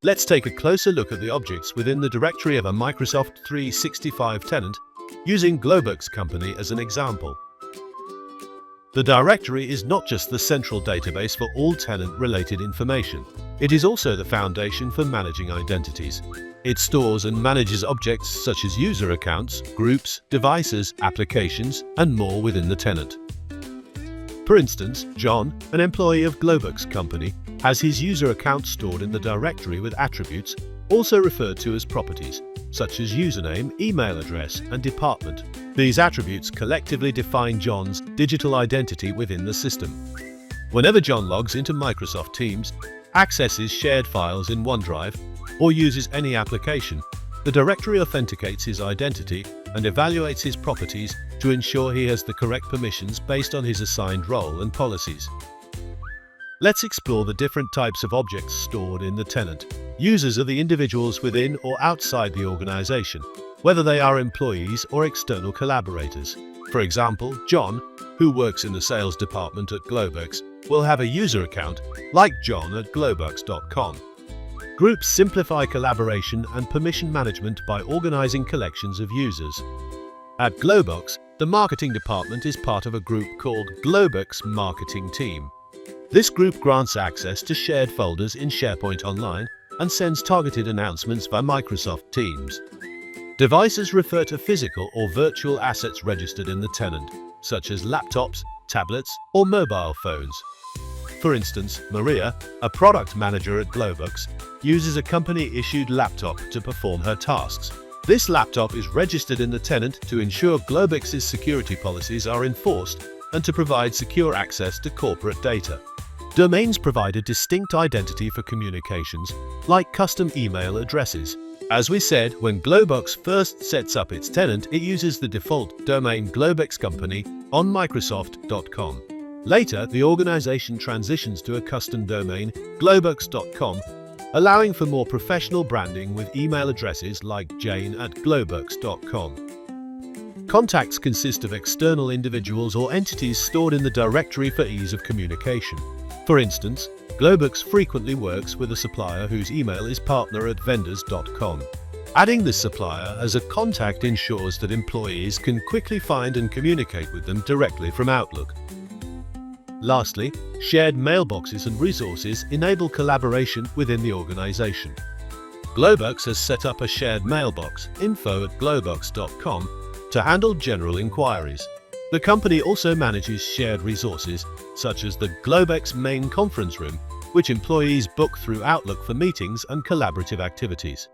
Let's take a closer look at the objects within the directory of a Microsoft 365 tenant, using Globex Company as an example. The directory is not just the central database for all tenant-related information. It is also the foundation for managing identities. It stores and manages objects such as user accounts, groups, devices, applications, and more within the tenant. For instance, John, an employee of Globex Company, has his user account stored in the directory with attributes, also referred to as properties, such as username, email address, and department. These attributes collectively define John's digital identity within the system. Whenever John logs into Microsoft Teams, accesses shared files in OneDrive, or uses any application, the directory authenticates his identity and evaluates his properties to ensure he has the correct permissions based on his assigned role and policies. Let's explore the different types of objects stored in the tenant. Users are the individuals within or outside the organization, whether they are employees or external collaborators. For example, John, who works in the sales department at Globex, will have a user account like John at globex.com. Groups simplify collaboration and permission management by organizing collections of users. At Globex, the marketing department is part of a group called Globex Marketing Team. This group grants access to shared folders in SharePoint Online and sends targeted announcements via Microsoft Teams. Devices refer to physical or virtual assets registered in the tenant, such as laptops, tablets, or mobile phones. For instance, Maria, a product manager at Globex, uses a company-issued laptop to perform her tasks. This laptop is registered in the tenant to ensure Globex's security policies are enforced and to provide secure access to corporate data. Domains provide a distinct identity for communications, like custom email addresses. As we said, when Globex first sets up its tenant, it uses the default domain Globex Company on Microsoft.com. Later, the organization transitions to a custom domain, globex.com, allowing for more professional branding with email addresses like jane@globex.com. Contacts consist of external individuals or entities stored in the directory for ease of communication. For instance, Globex frequently works with a supplier whose email is partner@vendors.com. Adding this supplier as a contact ensures that employees can quickly find and communicate with them directly from Outlook. Lastly, shared mailboxes and resources enable collaboration within the organization. Globex has set up a shared mailbox, info@globex.com, to handle general inquiries. The company also manages shared resources, such as the Globex main conference room, which employees book through Outlook for meetings and collaborative activities.